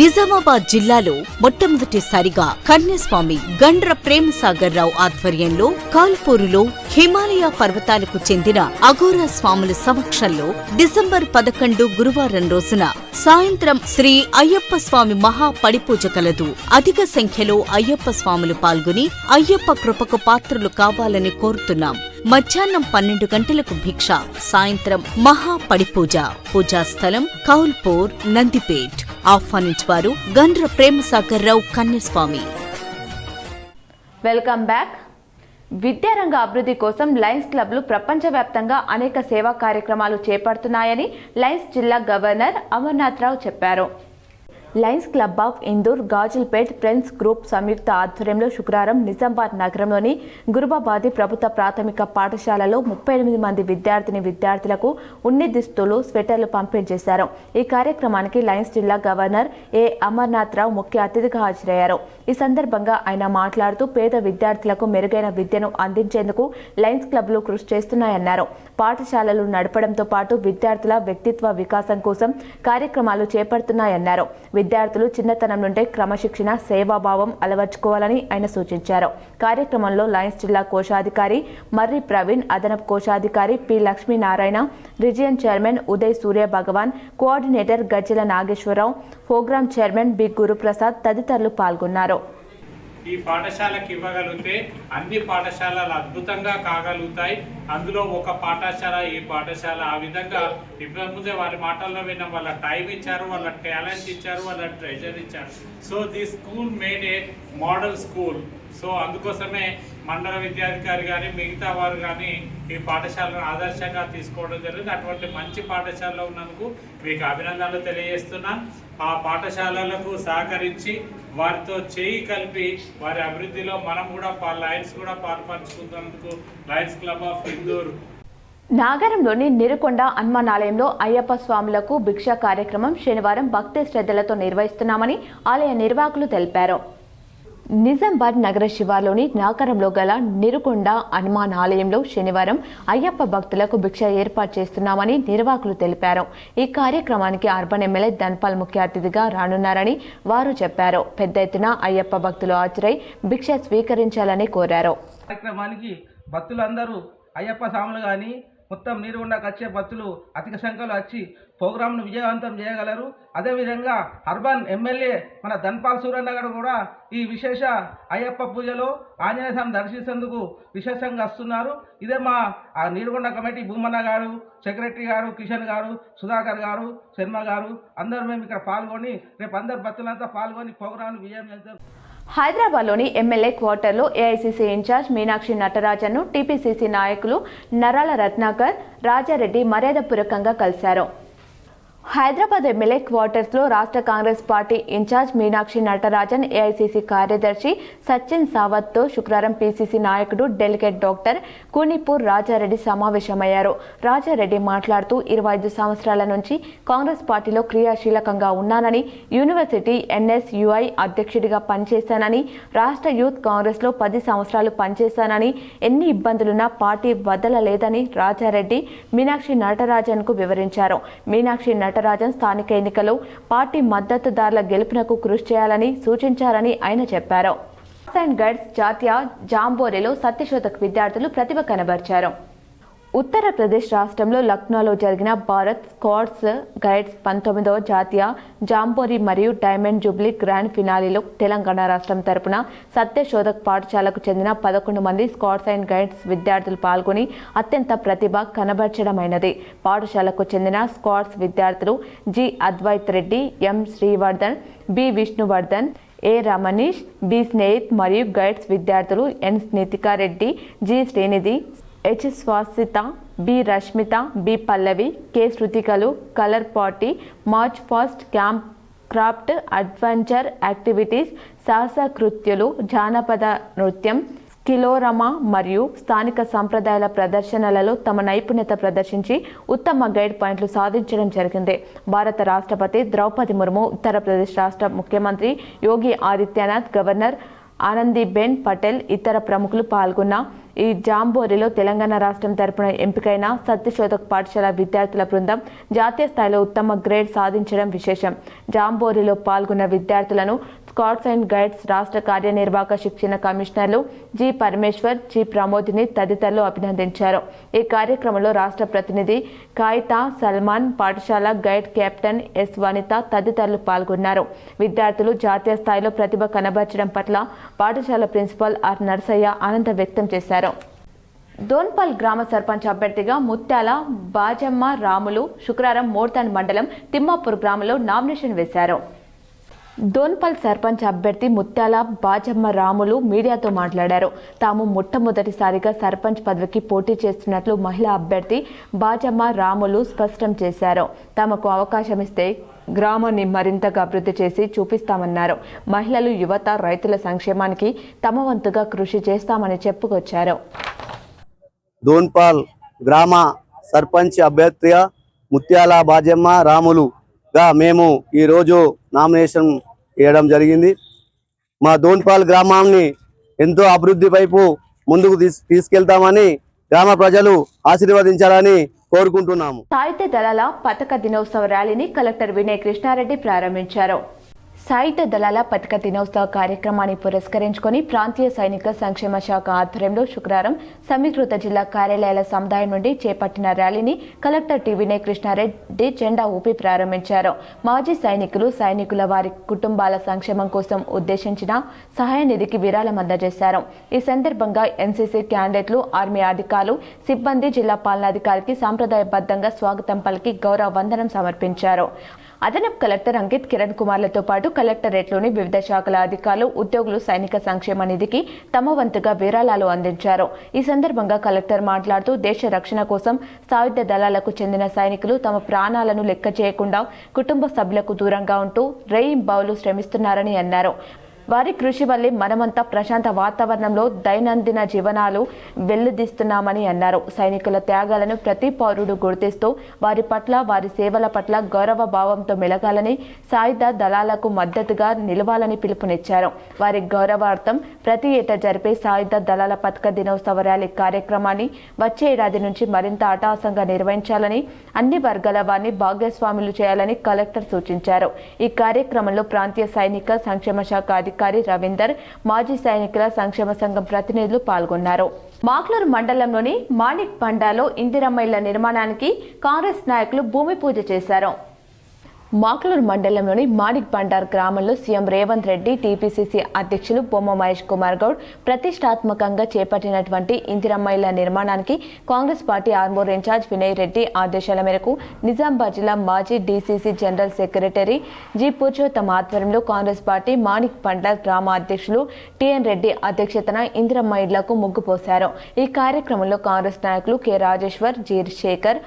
నిజామాబాద్ జిల్లాలో మొట్టమొదటిసారిగా కన్యస్వామి గండ్ర ప్రేమసాగర్ రావు ఆధ్వర్యంలో కాల్పూరులో హిమాలయ పర్వతాలకు చెందిన అఘోరా స్వాముల సమక్షంలో డిసెంబర్ 11 గురువారం రోజున సాయంత్రం శ్రీ అయ్యప్ప స్వామి మహా పడిపూజ కలదు. అధిక సంఖ్యలో అయ్యప్ప స్వాములు పాల్గొని అయ్యప్ప కృపకు పాత్రులు కావాలని కోరుతున్నాం. మధ్యాహ్నం 12 గంటలకు భిక్ష, సాయంత్రం మహా పడిపూజ. పూజా స్థలం కౌల్పూర్, నందిపేట్. ఆహ్వానించేవారు గండ్ర ప్రేమసాగర్ రావు కన్యస్వామి. Welcome back. విద్యారంగ అభివృద్ధి కోసం లయన్స్ క్లబ్లు ప్రపంచవ్యాప్తంగా అనేక సేవా కార్యక్రమాలు చేపడుతున్నాయని లయన్స్ జిల్లా గవర్నర్ అమర్నాథ్ రావు చెప్పారు. Lions club of Indur, Gajulpet friends group సంయుక్త ఆధ్వర్యంలో శుక్రవారం నిజామాబాద్ నగరంలోని గురుబాబాది ప్రభుత్వ ప్రాథమిక పాఠశాలలో 38 మంది విద్యార్థులకు ఉన్ని దుస్తులు, స్వెటర్లు పంపిణీ చేశారు. ఈ కార్యక్రమానికి లయన్స్ జిల్లా గవర్నర్ అమర్నాథ్ రావు ముఖ్య అతిథిగా హాజరయ్యారు. ఈ సందర్భంగా ఆయన మాట్లాడుతూ పేద విద్యార్థులకు మెరుగైన విద్యను అందించేందుకు లయన్స్ క్లబ్లు కృషి చేస్తున్నాయన్నారు. పాఠశాలలు నడపడంతో పాటు విద్యార్థుల వ్యక్తిత్వ వికాసం కోసం కార్యక్రమాలు చేపడుతున్నాయన్నారు. విద్యార్థులు చిన్నతనం నుండే క్రమశిక్షణ, సేవాభావం అలవర్చుకోవాలని ఆయన సూచించారు. కార్యక్రమంలో లయన్స్ జిల్లా కోశాధికారి మర్రి ప్రవీణ్, అదనపు కోశాధికారి P Lakshminarayana, region chairman Uday Surya Bhagavan, coordinator Gajjala Nageswararao, program chairman B Guruprasad తదితరులు పాల్గొన్నారు. ఈ పాఠశాలకు ఇవ్వగలిగితే అన్ని పాఠశాలలు అద్భుతంగా కాగలుగుతాయి. అందులో ఒక పాఠశాల, ఈ పాఠశాల ఆ విధంగా ముందే వారి మాటల్లో విన్నాం. వాళ్ళ టైం ఇచ్చారు, వాళ్ళ టాలెంట్ ఇచ్చారు, వాళ్ళ ట్రెజర్ ఇచ్చారు. So this school made A model school. So అందుకోసమే మండల విద్యాధికారి కానీ మిగతా వారు కానీ ఈ పాఠశాలను ఆదర్శంగా తీసుకోవడం జరిగింది. అటువంటి మంచి పాఠశాలలో ఉన్నందుకు మీకు అభినందనలు తెలియజేస్తున్నాను. ఆ పాఠశాలలకు సహకరించి వారితో చేయి కలిపి వారి అభివృద్ధిలో మనం కూడా లయన్స్ కూడా పాల్పంచుకున్నందుకు లయన్స్ క్లబ్ ఆఫ్ ఇందూర్ నాగరంలోని నిరుకొండ హనుమానాలయంలో అయ్యప్ప స్వాములకు భిక్ష కార్యక్రమం శనివారం భక్తి శ్రద్ధలతో నిర్వహిస్తున్నామని ఆలయ నిర్వాహకులు తెలిపారు. నిజామాబాద్ నగర శివార్లోని నాగరంలో గల నిరుకొండ హనుమాన్ ఆలయంలో శనివారం అయ్యప్ప భక్తులకు భిక్ష ఏర్పాటు చేస్తున్నామని నిర్వాహకులు తెలిపారు. ఈ కార్యక్రమానికి అర్బన్ ఎమ్మెల్యే ధన్పాల్ ముఖ్య అతిథిగా రానున్నారని వారు చెప్పారు. పెద్ద ఎత్తున అయ్యప్ప భక్తులు హాజరై భిక్ష స్వీకరించాలని కోరారు. కార్యక్రమానికి భక్తులందరూ అయ్యప్ప స్వాములు కానీ మొత్తం నీరుగుండకు వచ్చే భక్తులు అధిక సంఖ్యలో వచ్చి ప్రోగ్రాంను విజయవంతం చేయగలరు. అదేవిధంగా అర్బన్ ఎమ్మెల్యే మన ధన్పాల్ సూరన్న గారు కూడా ఈ విశేష అయ్యప్ప పూజలో ఆంజనేయ స్వామి దర్శించేందుకు విశేషంగా వస్తున్నారు. ఇదే మా నీరుగుండ కమిటీ భూమన్న గారు, సెక్రటరీ గారు, కిషన్ గారు, సుధాకర్ గారు, శర్మ గారు అందరూ మేము ఇక్కడ పాల్గొని రేపు అందరు భక్తులంతా పాల్గొని ప్రోగ్రాంను విజయం చేద్దాం. హైదరాబాద్లోని ఎమ్మెల్యే క్వార్టర్లో ఏఐసీసీ ఇన్ఛార్జ్ మీనాక్షి నటరాజన్ను టీపీసీసీ నాయకులు నరాల రత్నాకర్, రాజారెడ్డి మర్యాదపూర్వకంగా కలిశారు. హైదరాబాద్ ఎమ్మెల్యే క్వార్టర్స్లో రాష్ట్ర Congress party incharge Meenakshi Natarajan, AICC కార్యదర్శి సచిన్ సావత్తో శుక్రవారం పీసీసీ నాయకుడు డెలిగేట్ డాక్టర్ కూనిపూర్ రాజారెడ్డి సమావేశమయ్యారు. రాజారెడ్డి మాట్లాడుతూ 25 సంవత్సరాల నుంచి కాంగ్రెస్ పార్టీలో క్రియాశీలకంగా ఉన్నానని, యూనివర్సిటీ ఎన్ఎస్యుఐ అధ్యక్షుడిగా పనిచేశానని, రాష్ట్ర యూత్ కాంగ్రెస్లో 10 సంవత్సరాలు పనిచేశానని, ఎన్ని ఇబ్బందులున్నా పార్టీ వదలలేదని రాజారెడ్డి మీనాక్షి నటరాజన్కు వివరించారు. మీనాక్షి నటరాజన్ స్థానిక ఎన్నికల్లో పార్టీ మద్దతుదారుల గెలుపునకు కృషి చేయాలని సూచించారని ఆయన చెప్పారు. స్కౌట్స్ అండ్ గైడ్స్ జాతీయ జాంబోరేలో సత్యశోధక్ విద్యార్థులు ప్రతిభ కనబర్చారు. ఉత్తరప్రదేశ్ రాష్ట్రంలో లక్నోలో జరిగిన భారత్ స్కౌట్స్ గైడ్స్ 19వ జాతీయ జాంబోరీ మరియు డైమండ్ జూబ్లీ గ్రాండ్ ఫినాలీలో తెలంగాణ రాష్ట్రం తరపున సత్యశోధక్ పాఠశాలకు చెందిన 11 మంది స్కౌట్స్ అండ్ గైడ్స్ విద్యార్థులు పాల్గొని అత్యంత ప్రతిభ కనబర్చడమైనది. పాఠశాలకు చెందిన స్కౌట్స్ విద్యార్థులు G Advaith Reddy, M Srivardhan, B Vishnuvardhan, A Ramanish, B Snehith మరియు గైడ్స్ విద్యార్థులు N Snithikareddy, G Srinidhi, H Swasitha, B Rashmitha, B Pallavi, K శృతికలు colour party, march past, camp craft, adventure activities, సాహస కృత్యులు, జానపద నృత్యం, స్కిలోరమా మరియు స్థానిక సంప్రదాయాల ప్రదర్శనలలో తమ నైపుణ్యత ప్రదర్శించి ఉత్తమ గైడ్ పాయింట్లు సాధించడం జరిగింది. భారత రాష్ట్రపతి ద్రౌపది ముర్ము, ఉత్తరప్రదేశ్ రాష్ట్ర ముఖ్యమంత్రి యోగి ఆదిత్యనాథ్, గవర్నర్ ఆనందీబెన్ పటేల్, ఇతర ప్రముఖులు పాల్గొన్న ఈ జాంబోరీలో తెలంగాణ రాష్ట్రం తరపున ఎంపికైన సత్యశోధక్ పాఠశాల విద్యార్థుల బృందం జాతీయ స్థాయిలో ఉత్తమ గ్రేడ్ సాధించడం విశేషం. జాంబోరీలో పాల్గొన్న విద్యార్థులను స్కౌట్స్ అండ్ గైడ్స్ రాష్ట్ర కార్యనిర్వాహక శిక్షణ కమిషనర్లు జి పరమేశ్వర్, జి ప్రమోదిని తదితరులు అభినందించారు. ఈ కార్యక్రమంలో రాష్ట్ర ప్రతినిధి కాయితా సల్మాన్, పాఠశాల గైడ్ కెప్టెన్ ఎస్ వనిత తదితరులు పాల్గొన్నారు. విద్యార్థులు జాతీయ స్థాయిలో ప్రతిభ కనబర్చడం పట్ల పాఠశాల ప్రిన్సిపల్ ఆర్ నర్సయ్య ఆనందం వ్యక్తం చేశారు. దోన్పల్ గ్రామ సర్పంచ్ అభ్యర్థిగా ముత్యాల బాజమ్మ రాములు శుక్రవారం మోర్తాన్ మండలం తిమ్మాపూర్ గ్రామంలో నామినేషన్ వేశారు. దోన్పల్ సర్పంచ్ అభ్యర్థి ముత్యాల బాజమ్మ రాములు మీడియాతో మాట్లాడారు. తాము మొట్టమొదటిసారిగా సర్పంచ్ పదవికి పోటీ చేస్తున్నట్లు మహిళా అభ్యర్థి బాజమ్మ రాములు స్పష్టం చేశారు. తమకు అవకాశం ఇస్తే గ్రామాన్ని మరింతగా అభివృద్ధి చేసి చూపిస్తామన్నారు. మహిళలు, యువత, రైతుల సంక్షేమానికి తమ వంతుగా కృషి చేస్తామని చెప్పుకొచ్చారు. దోన్పాల్ గ్రామ సర్పంచ్ అభ్యర్థిగా ముత్యాల బాజమ్మ రాములుగా మేము ఈరోజు నామినేషన్ వేయడం జరిగింది. మా దోన్పాల్ గ్రామాన్ని ఎంతో అభివృద్ధి వైపు ముందుకు తీసుకెళ్తామని గ్రామ ప్రజలు ఆశీర్వదించాలని కోరుకుంటున్నాము. సాహిత్య దళాల పతాక దినోత్సవ ర్యాలీని కలెక్టర్ వినయ్ కృష్ణారెడ్డి ప్రారంభించారు. సాహిత్య దళాల పతాక దినోత్సవ కార్యక్రమాన్ని పురస్కరించుకొని ప్రాంతీయ సైనిక సంక్షేమ శాఖ ఆధ్వర్యంలో శుక్రవారం సమీకృత జిల్లా కార్యాలయాల సముదాయం నుండి చేపట్టిన ర్యాలీని కలెక్టర్ టి వినయ్ కృష్ణారెడ్డి జెండా ఊపి ప్రారంభించారు. మాజీ సైనికులు, సైనికుల వారి కుటుంబాల సంక్షేమం కోసం ఉద్దేశించిన సహాయ నిధికి విరాళం అందజేశారు. ఈ సందర్భంగా ఎన్సీసీ క్యాండిడేట్లు, ఆర్మీ అధికారులు, సిబ్బంది జిల్లా పాలనాధికారికి సాంప్రదాయబద్ధంగా స్వాగతం పలికి గౌరవ వందనం సమర్పించారు. అదనపు కలెక్టర్ అంకిత్ కిరణ్ కుమార్లతో పాటు కలెక్టరేట్లోని వివిధ శాఖల అధికారులు, ఉద్యోగులు సైనిక సంక్షేమ నిధికి తమ వంతుగా విరాళాలు అందించారు. ఈ సందర్భంగా కలెక్టర్ మాట్లాడుతూ దేశ రక్షణ కోసం సాయుధ దళాలకు చెందిన సైనికులు తమ ప్రాణాలను లెక్క చేయకుండా కుటుంబ సభ్యులకు దూరంగా ఉంటూ రేయింబవళ్లు శ్రమిస్తున్నారని అన్నారు. వారి కృషి వల్లే మనమంతా ప్రశాంత వాతావరణంలో దైనందిన జీవనాలు వెల్లుదిస్తున్నామని అన్నారు. సైనికుల త్యాగాలను ప్రతి పౌరుడు గుర్తిస్తూ వారి పట్ల, వారి సేవల పట్ల గౌరవ భావంతో మెలగాలని, సాయుధ దళాలకు మద్దతుగా నిలవాలని పిలుపునిచ్చారు. వారి గౌరవార్థం ప్రతి ఏటా జరిపే సాయుధ దళాల పతాక దినోత్సవ ర్యాలీ కార్యక్రమాన్ని వచ్చే ఏడాది నుంచి మరింత అట్టహాసంగా నిర్వహించాలని, అన్ని వర్గాల వారిని భాగస్వాములు చేయాలని కలెక్టర్ సూచించారు. ఈ కార్యక్రమంలో ప్రాంతీయ సైనిక సంక్షేమ శాఖ అధికారి రవీందర్, మాజీ సైనికుల సంక్షేమ సంఘం ప్రతినిధులు పాల్గొన్నారు. మాక్లూరు మండలంలోని మాణిక్ బండాలో ఇందిరమ్మ ఇళ్ల నిర్మాణానికి కాంగ్రెస్ నాయకులు భూమి పూజ చేశారు. మాక్లూరు మండలంలోని మాణిక్ బండార్ గ్రామంలో సీఎం రేవంత్ రెడ్డి, టీపీసీసీ అధ్యక్షులు బొమ్మ మహేష్ కుమార్ గౌడ్ ప్రతిష్టాత్మకంగా చేపట్టినటువంటి ఇందిరమ్మ ఇళ్ల నిర్మాణానికి కాంగ్రెస్ పార్టీ ఆర్మూర్ ఇన్ఛార్జ్ వినయ్ రెడ్డి ఆదేశాల మేరకు నిజామాబాద్ జిల్లా మాజీ DCC general secretary G Purushottam ఆధ్వర్యంలో కాంగ్రెస్ పార్టీ మాణిక్ బండార్ గ్రామ అధ్యక్షులు టిఎన్ రెడ్డి అధ్యక్షతన ఇందిరమ్మ ఇళ్లకు ముగ్గు పోశారు. ఈ కార్యక్రమంలో కాంగ్రెస్ నాయకులు K Rajeshwar, G Shekar,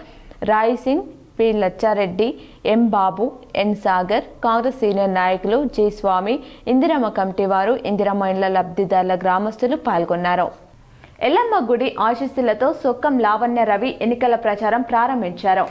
Rai Singh, P Lachareddy, M Babu, N Sagar, Congress senior నాయకులు జి స్వామి, ఇందిరమ్మ కమిటీ వారు, ఇందిరమ్మ ఇండ్ల లబ్ధిదారుల గ్రామస్తులు పాల్గొన్నారు. ఎల్లమ్మ గుడి ఆశీస్సులతో సొక్కం లావణ్య రవి ఎన్నికల ప్రచారం ప్రారంభించారు.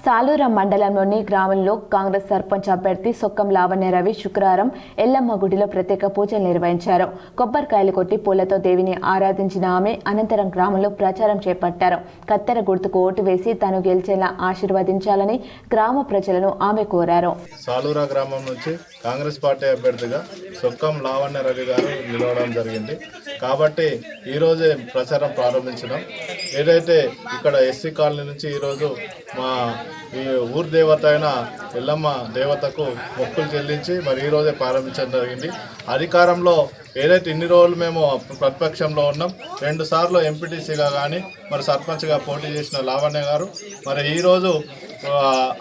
సాలూరా మండలంలోని గ్రామంలో కాంగ్రెస్ సర్పంచ్ అభ్యర్థి సొక్కం లావణ్య రవి శుక్రవారం ఎల్లమ్మ గుడిలో ప్రత్యేక పూజలు నిర్వహించారు. కొబ్బరికాయలు కొట్టి పూలతో దేవిని ఆరాధించిన ఆమె అనంతరం గ్రామంలో ప్రచారం చేపట్టారు. కత్తెర గుర్తుకు ఓటు వేసి తాను గెలిచేలా ఆశీర్వదించాలని గ్రామ ప్రజలను ఆమె కోరారు. సాలూరా గ్రామం నుంచి కాంగ్రెస్ పార్టీ అభ్యర్థిగా సొక్కం లావణ్య రవి గారు నిలవడం జరిగింది. కాబట్టి ఈరోజే ప్రచారం ప్రారంభించడం. ఏదైతే ఇక్కడ ఎస్సీ కాలనీ నుంచి ఈరోజు మా ఈ ఊరు దేవత అయిన ఎల్లమ్మ దేవతకు మొక్కులు చెల్లించి మరి ఈరోజే ప్రారంభించడం జరిగింది. అధికారంలో ఏదైతే ఇన్ని రోజులు మేము ప్రతిపక్షంలో ఉన్నాం, 2 సార్లు ఎంపీటీసీగా కానీ మరి సర్పంచ్గా పోటీ చేసిన లావణ్య గారు మరి ఈరోజు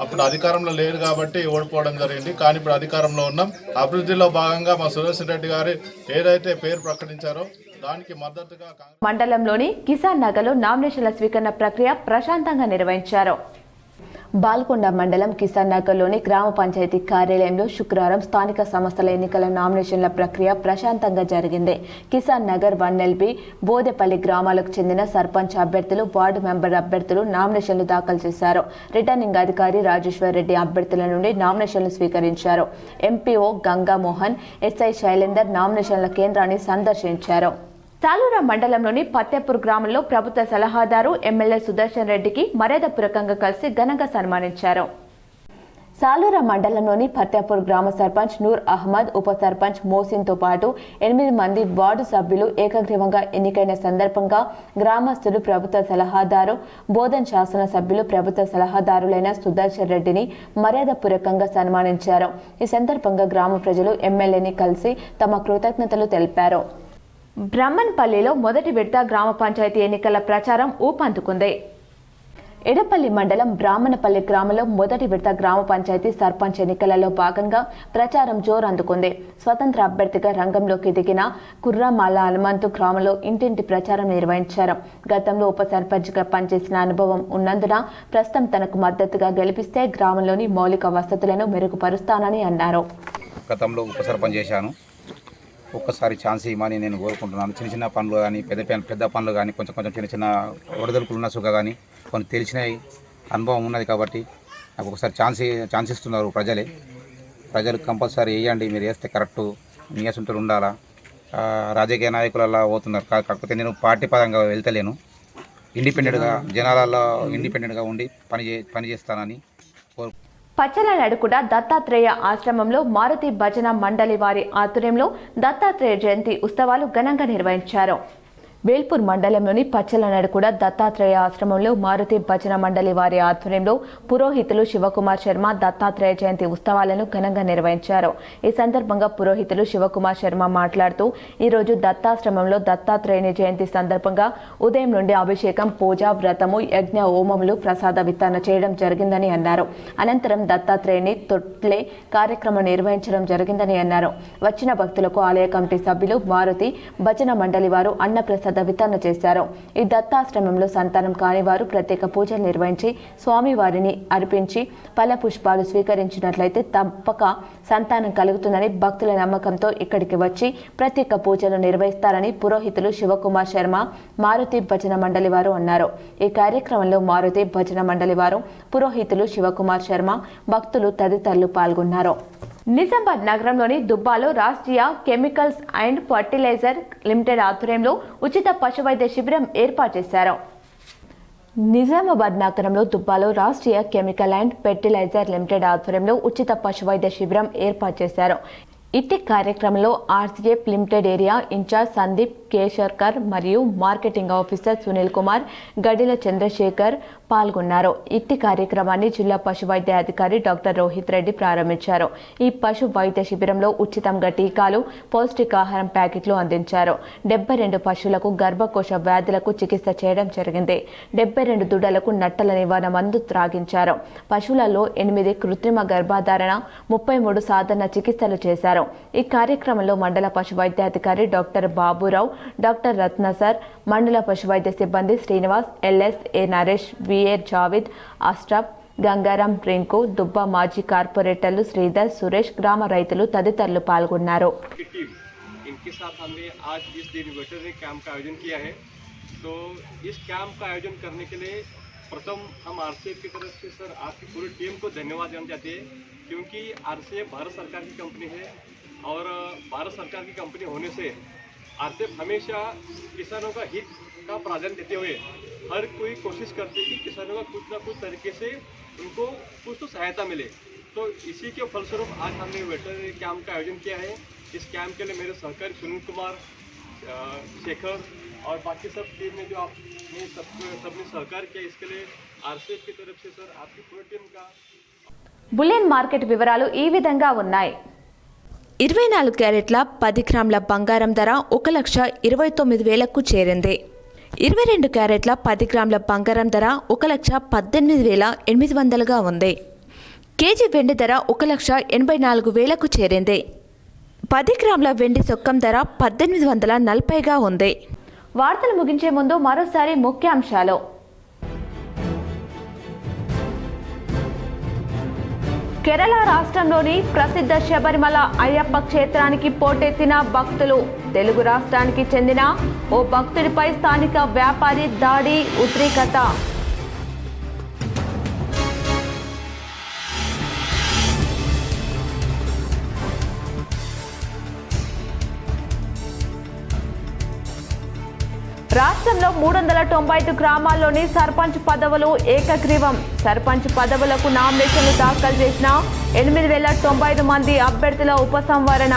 అప్పుడు అధికారంలో లేరు కాబట్టి ఓడిపోవడం జరిగింది. కానీ ఇప్పుడు అధికారంలో ఉన్నాం. అభివృద్ధిలో భాగంగా మా సురేష్ రెడ్డి గారు ఏదైతే పేరు ప్రకటించారో దానికి మద్దతుగా మండలంలోని కిసాన్ నగర్లో నామినేషన్ల స్వీకరణ ప్రక్రియ ప్రశాంతంగా నిర్వహించారు. బాల్కొండ మండలం కిసాన్ నగర్లోని గ్రామ పంచాయతీ కార్యాలయంలో శుక్రవారం స్థానిక సంస్థల ఎన్నికల నామినేషన్ల ప్రక్రియ ప్రశాంతంగా జరిగింది. కిసాన్ నగర్ 1LB, బోదెపల్లి గ్రామాలకు చెందిన సర్పంచ్ అభ్యర్థులు, వార్డు మెంబర్ అభ్యర్థులు నామినేషన్లు దాఖలు చేశారు. రిటర్నింగ్ అధికారి రాజేశ్వర్ రెడ్డి అభ్యర్థుల నుండి నామినేషన్లు స్వీకరించారు. ఎంపీఓ గంగా మోహన్, ఎస్ఐ శైలేందర్ నామినేషన్ల కేంద్రాన్ని సందర్శించారు. సాలూరా మండలంలోని పత్తేపూర్ గ్రామంలో ప్రభుత్వ సలహాదారు ఎమ్మెల్యే సుదర్శన్ రెడ్డికి మర్యాదపూర్వకంగా కలిసి ఘనంగా సన్మానించారు. సాలూరా మండలంలోని పత్తేపూర్ గ్రామ సర్పంచ్ నూర్ అహ్మద్, ఉప సర్పంచ్ మోసిన్తో పాటు 8 మంది వార్డు సభ్యులు ఏకగ్రీవంగా ఎన్నికైన సందర్భంగా గ్రామస్తులు ప్రభుత్వ సలహాదారు, బోధన్ శాసన సభ్యులు ప్రభుత్వ సలహాదారులైన సుదర్శన్ రెడ్డిని మర్యాదపూర్వకంగా సన్మానించారు. ఈ సందర్భంగా గ్రామ ప్రజలు ఎమ్మెల్యేని కలిసి తమ కృతజ్ఞతలు తెలిపారు. బ్రహ్మన్పల్లిలో మొదటి విడత గ్రామ పంచాయతీ ఎన్నికల ప్రచారం ఊపందుకుంది. ఎడపల్లి మండలం బ్రాహ్మణపల్లి గ్రామంలో మొదటి విడత గ్రామ పంచాయతీ సర్పంచ్ ఎన్నికలలో భాగంగా ప్రచారం జోరందుకుంది. స్వతంత్ర అభ్యర్థిగా రంగంలోకి దిగిన కుర్రామాల హనుమంతు గ్రామంలో ఇంటింటి ప్రచారం నిర్వహించారు. గతంలో ఉప సర్పంచ్గా పనిచేసిన అనుభవం ఉన్నందున ప్రస్తుతం తనకు మద్దతుగా గెలిపిస్తే గ్రామంలోని మౌలిక వసతులను మెరుగుపరుస్తానని అన్నారు. గతంలో ఉప సర్పంచ్ చేశాను. ఒక్కసారి ఛాన్స్ ఇవ్వమని నేను కోరుకుంటున్నాను. చిన్న చిన్న పనులు కానీ పెద్ద పనులు కానీ కొంచెం చిన్న చిన్న ఒడదలుపులు ఉన్న సుఖ కానీ కొన్ని తెలిసినవి అనుభవం ఉన్నది కాబట్టి నాకు ఒకసారి ఛాన్స్ ఇస్తున్నారు ప్రజలు కంపల్సరీ వేయండి, మీరు వేస్తే కరెక్టు నియసంతులు ఉండాలా. రాజకీయ నాయకులలో పోతున్నారు, కాకపోతే నేను పార్టీ పరంగా వెళ్తలేను. ఇండిపెండెంట్గా జనాలలో ఇండిపెండెంట్గా ఉండి పని చేస్తానని కోరుకుంటున్నాను. పచ్చలనడుకుడ దత్తాత్రేయ ఆశ్రమంలో మారుతి భజన మండలి వారి ఆధ్వర్యంలో దత్తాత్రేయ జయంతి ఉత్సవాలు ఘనంగా నిర్వహించారు. వేల్పూర్ మండలంలోని పచ్చలనడుకుడ దత్తాత్రేయ ఆశ్రమంలో మారుతి భజన మండలి వారి ఆధ్వర్యంలో పురోహితులు శివకుమార్ శర్మ దత్తాత్రేయ జయంతి ఉత్సవాలను ఘనంగా నిర్వహించారు. ఈ సందర్భంగా పురోహితులు శివకుమార్ శర్మ మాట్లాడుతూ ఈరోజు దత్తాశ్రమంలో దత్తాత్రేయుని జయంతి సందర్భంగా ఉదయం నుండి అభిషేకం, పూజ, వ్రతము, యజ్ఞ, హోమములు, ప్రసాద వితరణ చేయడం జరిగిందని అన్నారు. అనంతరం దత్తాత్రేయుని తొట్లే కార్యక్రమం నిర్వహించడం జరిగిందని అన్నారు. వచ్చిన భక్తులకు ఆలయ కమిటీ సభ్యులు, మారుతి భజన మండలి వారు అన్నప్రసాద ప్రసాద వితరణ చేశారు. ఈ దత్తాశ్రమంలో సంతానం కాని వారు ప్రత్యేక పూజలు నిర్వహించి స్వామివారిని అర్పించి ఫల పుష్పాలు స్వీకరించినట్లయితే తప్పక సంతానం కలుగుతుందని భక్తుల నమ్మకంతో ఇక్కడికి వచ్చి ప్రత్యేక పూజలు నిర్వహిస్తారని పురోహితులు శివకుమార్ శర్మ మారుతి భజన మండలి వారు అన్నారు. ఈ కార్యక్రమంలో మారుతి భజన మండలి వారు, పురోహితులు శివకుమార్ శర్మ, భక్తులు తదితరులు పాల్గొన్నారు. నిజామాబాద్ నగరంలోని దుబ్బాలో Rashtriya chemicals and fertilizer limited ఆధ్వర్యంలో ఉచిత పశువైద్య శిబిరం ఏర్పాటు చేశారు. నిజామాబాద్ నగరంలో దుబ్బాలో Rashtriya chemical and fertilizer limited ఆధ్వర్యంలో ఉచిత పశువైద్య శిబిరం ఏర్పాటు చేశారు. ఇట్టి కార్యక్రమంలో RCF limited area incharge Sandeep Kesarkar మరియు మార్కెటింగ్ ఆఫీసర్ సునీల్ కుమార్, గడిల చంద్రశేఖర్ పాల్గొన్నారు. ఇట్టి కార్యక్రమాన్ని జిల్లా పశు వైద్య అధికారి డాక్టర్ రోహిత్ రెడ్డి ప్రారంభించారు. ఈ పశు వైద్య శిబిరంలో ఉచితంగా టీకాలు, పౌష్టికాహారం ప్యాకెట్లు అందించారు. 72 పశువులకు గర్భకోశ వ్యాధులకు చికిత్స చేయడం జరిగింది. 72 దుడలకు నట్టల నివారణ మందు త్రాగించారు. పశువులలో 8 కృత్రిమ గర్భధారణ, 33 సాధారణ చికిత్సలు చేశారు. ఈ కార్యక్రమంలో మండల పశు వైద్యాధికారి డాక్టర్ బాబురావు, డాక్టర్ రత్న సార్, మండల పశు వైద్య సిబ్బంది శ్రీనివాస్, ఎల్ఎస్, ఏ నరేష్, విఏ జావిద్, అష్రఫ్, గంగారాం, రింకు, దుబ్బా మాజీ కార్పొరేటర్లు శ్రీధర్, సురేష్, గ్రామ రైతులు తదితరులు పాల్గొన్నారు. इनके साथ हमने आज इस दिन वेटरनरी कैंप का आयोजन किया है। तो इस कैंप का आयोजन करने के लिए प्रथम हम आरसीएफ की तरफ से सर आपकी पूरी टीम को धन्यवाद देना चाहते हैं, क्योंकि आरसीएफ भारत सरकार की कंपनी है और भारत सरकार की कंपनी होने से आरसीएफ हमेशा किसानों का हित का प्राधान्य देते हुए हर कोई कोशिश करते हैं कि किसानों का कुछ ना कुछ तरीके से उनको कुछ तो सहायता मिले। तो इसी के फलस्वरूप आज हमने वेटरनरी कैंप का आयोजन किया है। इस कैंप के लिए मेरे सहकारी सुनील कुमार, शेखर और बाकी सब टीम में जो आपने सबने सहकार किया, इसके लिए आरसीएफ की तरफ से सर आपकी पूरी टीम का. బులియన్ మార్కెట్ వివరాలు ఈ విధంగా ఉన్నాయి. 24 క్యారెట్ల 10 గ్రాముల బంగారం ధర 1,29,000కు చేరింది. 22 క్యారెట్ల 10 గ్రాముల బంగారం ధర 1,18,800గా ఉంది. కేజీ వెండి ధర 1,84,000కు చేరింది. 10 గ్రాముల వెండి సొక్కం ధర 1,840గా ఉంది. వార్తలు ముగించే ముందు మరోసారి ముఖ్యాంశాలు. కేరళ రాష్ట్రంలోని ప్రసిద్ధ శబరిమల అయ్యప్ప క్షేత్రానికి పోటెత్తిన భక్తులు. తెలుగు రాష్ట్రానికి చెందిన ఓ భక్తుడిపై స్థానిక వ్యాపారి దాడి, ఉద్రిక్తత. రాష్ట్రంలో 395 గ్రామాల్లోని సర్పంచ్ పదవులు ఏకగ్రీవం. సర్పంచ్ పదవులకు నామినేషన్లు దాఖలు చేసిన 8,095 మంది అభ్యర్థుల ఉపసంహరణ.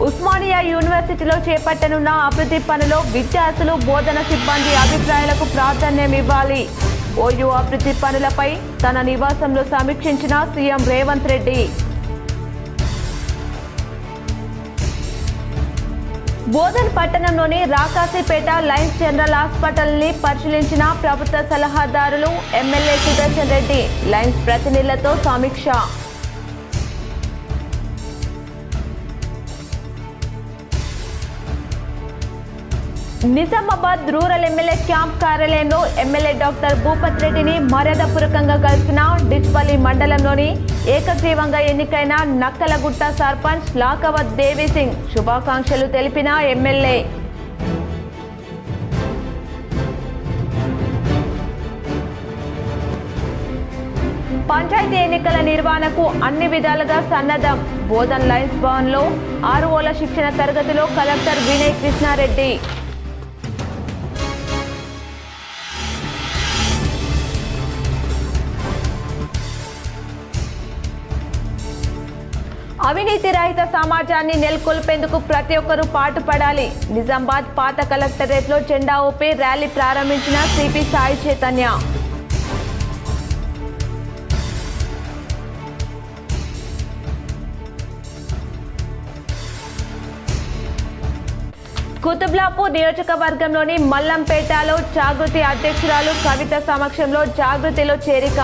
ఉస్మానియా యూనివర్సిటీలో చేపట్టనున్న అభివృద్ధి పనులు విద్యార్థులు, బోధన సిబ్బంది అభిప్రాయాలకు ప్రాధాన్యం ఇవ్వాలి. ఓయూ అభివృద్ధి పనులపై తన నివాసంలో సమీక్షించిన సీఎం రేవంత్ రెడ్డి. బోధన్ పట్టణంలోని రాకాసిపేట లయన్స్ జనరల్ హాస్పిటల్ ని పరిశీలించిన ప్రభుత్వ సలహాదారులు, ఎమ్మెల్యే సుదర్శన్ రెడ్డి. లయన్స్ ప్రతినిధులతో సమీక్ష. నిజామాబాద్ రూరల్ ఎమ్మెల్యే క్యాంప్ కార్యాలయంలో ఎమ్మెల్యే డాక్టర్ భూపత్ రెడ్డిని మర్యాదపూర్వకంగా కలిసిన డిచ్పల్లి మండలంలోని ఏకగ్రీవంగా ఎన్నికైన నక్కలగుట్ట సర్పంచ్ లాకవత్ దేవిసింగ్. శుభాకాంక్షలు తెలిపిన ఎమ్మెల్యే. పంచాయతీ ఎన్నికల నిర్వహణకు అన్ని విధాలుగా సన్నద్ధం. బోధన్ లయన్స్ భవన్లో ఆర్ఓల శిక్షణ తరగతిలో కలెక్టర్ వినయ్ కృష్ణారెడ్డి. అవినీతి రహిత సమాజాన్ని నెలకొల్పేందుకు ప్రతి ఒక్కరూ పాటుపడాలి. నిజామాబాద్ పాత కలెక్టరేట్లో జెండా ఊపి ర్యాలీ ప్రారంభించిన సిపి సాయి చైతన్య. కుతుబ్లాపూర్ నియోజకవర్గంలోని మల్లంపేటలో జాగృతి అధ్యక్షురాలు కవిత సమక్షంలో జాగృతిలో చేరిక.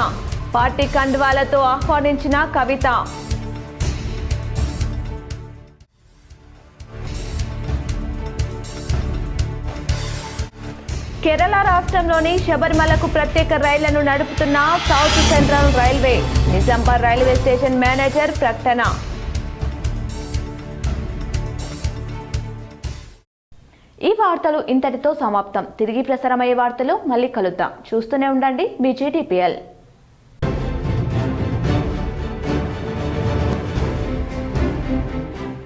పార్టీ కండువాలతో ఆహ్వానించిన కవిత. కేరళ రాష్ట్రంలోని శబరిమలకు ప్రత్యేక రైళ్లను నడుపుతున్న south central railway. Nizamabad railway station manager ప్రకటన. ఈ వార్తలు ఇంతటితో సమాప్తం. తిరిగి ప్రసారమయ్యే వార్తలు మళ్ళీ కలుద్దాం. చూస్తూనే ఉండండి మీ GTPL.